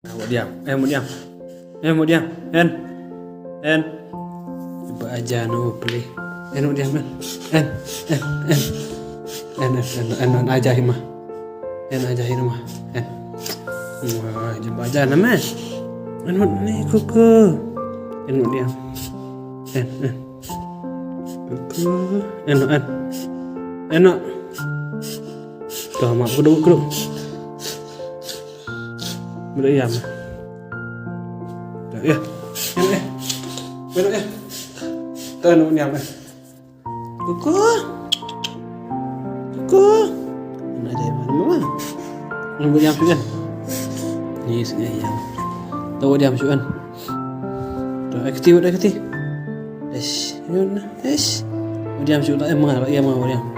Mau diam. Mau diam. Mau diam. En. Coba aja no play. Mau diam En. En aja mah. En aja mah. Wah, coba aja nama. En ni kuku. En diam. En. Kuku. En. Tuh mak kudu. Berdiam. Ya. Benar ya. Tuh diam. Kuku. Mana aja mana mama. Nunggu diam suan. Ni sayang. Tahu diam suan. Tuh aktif. Diam suan emang ya mau diam.